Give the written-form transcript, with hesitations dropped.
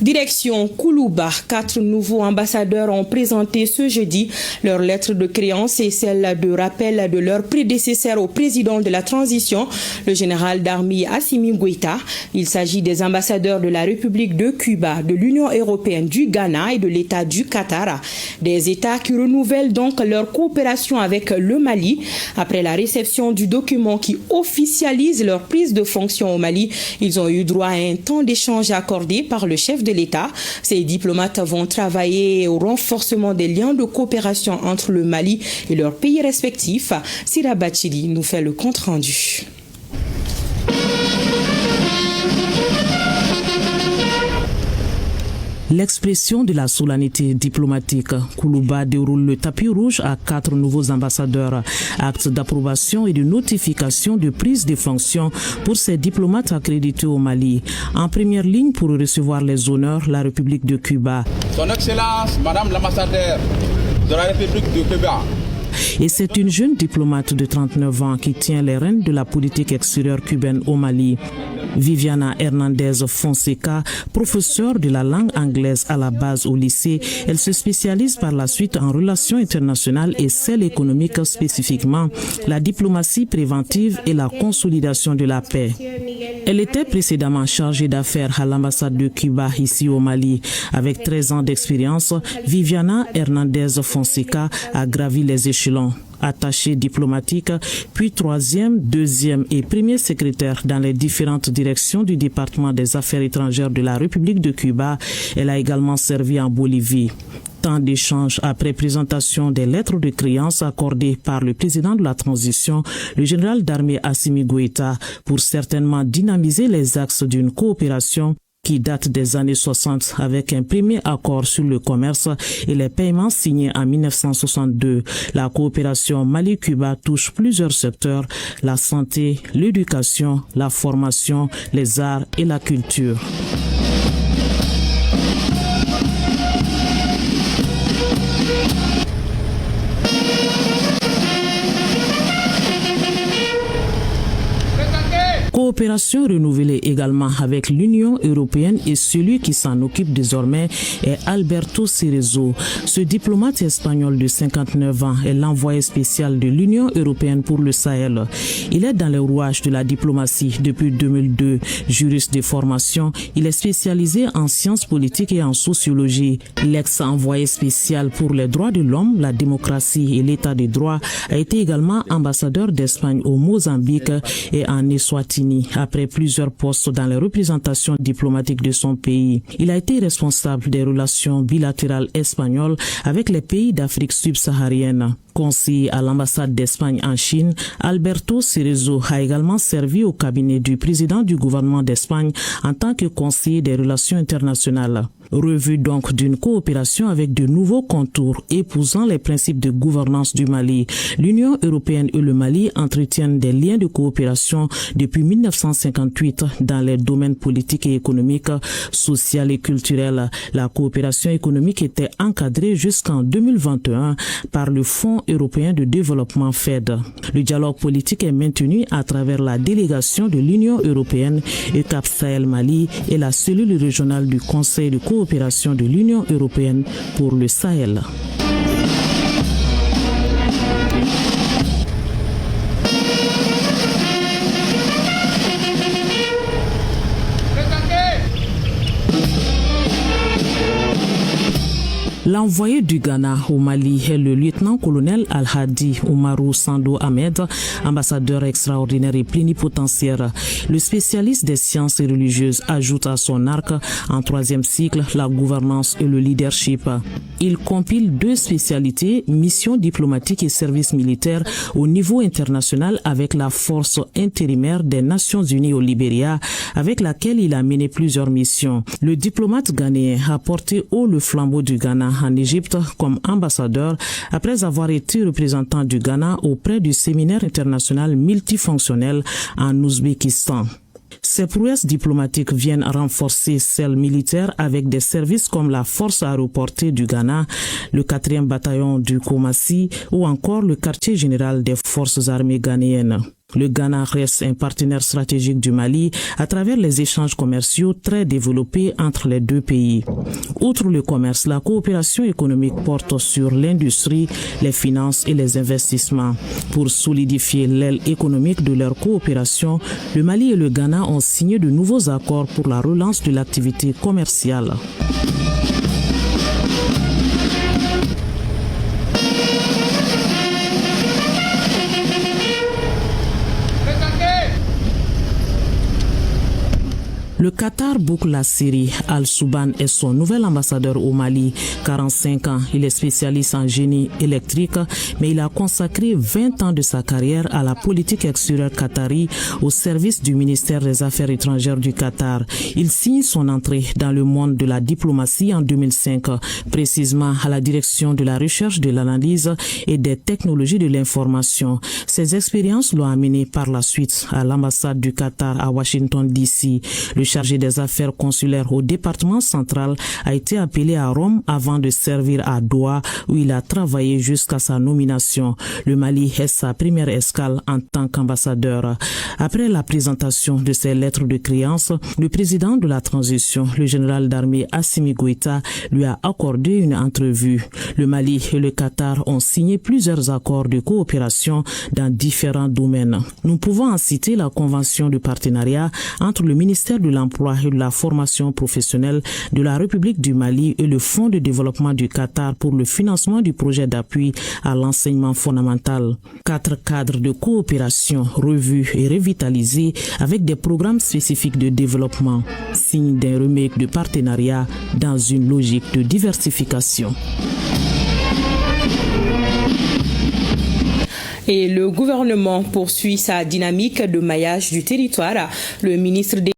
Direction Koulouba, 4 nouveaux ambassadeurs ont présenté ce jeudi leur lettre de créance et celle de rappel de leur prédécesseur au président de la transition, le général d'armée Assimi Goïta. Il s'agit des ambassadeurs de la République de Cuba, de l'Union européenne, du Ghana et de l'État du Qatar. Des États qui renouvellent donc leur coopération avec le Mali. Après la réception du document qui officialise leur prise de fonction au Mali, ils ont eu droit à un temps d'échange accordé par le chef de l'État. Ces diplomates vont travailler au renforcement des liens de coopération entre le Mali et leurs pays respectifs. Sira Bachili nous fait le compte-rendu. L'expression de la solennité diplomatique. Koulouba déroule le tapis rouge à 4 nouveaux ambassadeurs. Acte d'approbation et de notification de prise de fonction pour ces diplomates accrédités au Mali. En première ligne pour recevoir les honneurs, la République de Cuba. Son Excellence, Madame l'ambassadeur de la République de Cuba. Et c'est une jeune diplomate de 39 ans qui tient les rênes de la politique extérieure cubaine au Mali. Viviana Hernandez Fonseca, professeure de la langue anglaise à la base au lycée, elle se spécialise par la suite en relations internationales et celles économiques spécifiquement, la diplomatie préventive et la consolidation de la paix. Elle était précédemment chargée d'affaires à l'ambassade de Cuba ici au Mali. Avec 13 ans d'expérience, Viviana Hernandez Fonseca a gravi les échelons. Attachée diplomatique, puis 3e, 2e et 1er secrétaire dans les différentes directions du département des affaires étrangères de la République de Cuba. Elle a également servi en Bolivie. Temps d'échange après présentation des lettres de créance accordées par le président de la transition, le général d'armée Assimi Goïta, pour certainement dynamiser les axes d'une coopération qui date des années 60 avec un premier accord sur le commerce et les paiements signés en 1962. La coopération Mali-Cuba touche plusieurs secteurs, la santé, l'éducation, la formation, les arts et la culture. Coopération renouvelée également avec l'Union européenne et celui qui s'en occupe désormais est Alberto Cerezo. Ce diplomate espagnol de 59 ans est l'envoyé spécial de l'Union européenne pour le Sahel. Il est dans les rouages de la diplomatie depuis 2002. Juriste de formation, il est spécialisé en sciences politiques et en sociologie. L'ex-envoyé spécial pour les droits de l'homme, la démocratie et l'état de droit a été également ambassadeur d'Espagne au Mozambique et en Eswatini. Après plusieurs postes dans les représentations diplomatiques de son pays. Il a été responsable des relations bilatérales espagnoles avec les pays d'Afrique subsaharienne. Conseiller à l'ambassade d'Espagne en Chine, Alberto Cerezo a également servi au cabinet du président du gouvernement d'Espagne en tant que conseiller des relations internationales. Revue donc d'une coopération avec de nouveaux contours épousant les principes de gouvernance du Mali. L'Union européenne et le Mali entretiennent des liens de coopération depuis 1958 dans les domaines politiques et économiques, social et culturels. La coopération économique était encadrée jusqu'en 2021 par le Fonds européen de développement FED. Le dialogue politique est maintenu à travers la délégation de l'Union européenne, ECAP Sahel Mali et la cellule régionale du Conseil de coopération de l'Union européenne pour le Sahel. L'envoyé du Ghana au Mali est le lieutenant-colonel Al-Hadi Oumarou Sando Ahmed, ambassadeur extraordinaire et plénipotentiaire. Le spécialiste des sciences religieuses ajoute à son arc, en 3e cycle, la gouvernance et le leadership. Il compile 2 spécialités, mission diplomatique et service militaire au niveau international avec la force intérimaire des Nations Unies au Libéria, avec laquelle il a mené plusieurs missions. Le diplomate ghanéen a porté haut le flambeau du Ghana en Égypte comme ambassadeur après avoir été représentant du Ghana auprès du séminaire international multifonctionnel en Ouzbékistan. Ces prouesses diplomatiques viennent renforcer celles militaires avec des services comme la force aéroportée du Ghana, le 4e bataillon du Komassi ou encore le quartier général des forces armées ghanéennes. Le Ghana reste un partenaire stratégique du Mali à travers les échanges commerciaux très développés entre les deux pays. Outre le commerce, la coopération économique porte sur l'industrie, les finances et les investissements. Pour solidifier l'aile économique de leur coopération, le Mali et le Ghana ont signé de nouveaux accords pour la relance de l'activité commerciale. Le Qatar boucle la Syrie. Al-Souban est son nouvel ambassadeur au Mali. 45 ans, il est spécialiste en génie électrique, mais il a consacré 20 ans de sa carrière à la politique extérieure qatari au service du ministère des Affaires étrangères du Qatar. Il signe son entrée dans le monde de la diplomatie en 2005, précisément à la direction de la recherche, de l'analyse et des technologies de l'information. Ses expériences l'ont amené par la suite à l'ambassade du Qatar à Washington DC. Le chargé des affaires consulaires au département central a été appelé à Rome avant de servir à Doha où il a travaillé jusqu'à sa nomination. Le Mali est sa première escale en tant qu'ambassadeur. Après la présentation de ses lettres de créance, le président de la transition, le général d'armée Assimi Goïta, lui a accordé une entrevue. Le Mali et le Qatar ont signé plusieurs accords de coopération dans différents domaines. Nous pouvons en citer la convention de partenariat entre le ministère de l'Emploi et de la formation professionnelle de la République du Mali et le Fonds de développement du Qatar pour le financement du projet d'appui à l'enseignement fondamental. 4 cadres de coopération revus et revitalisés avec des programmes spécifiques de développement, signe d'un remake de partenariat dans une logique de diversification. Et le gouvernement poursuit sa dynamique de maillage du territoire. Le ministre des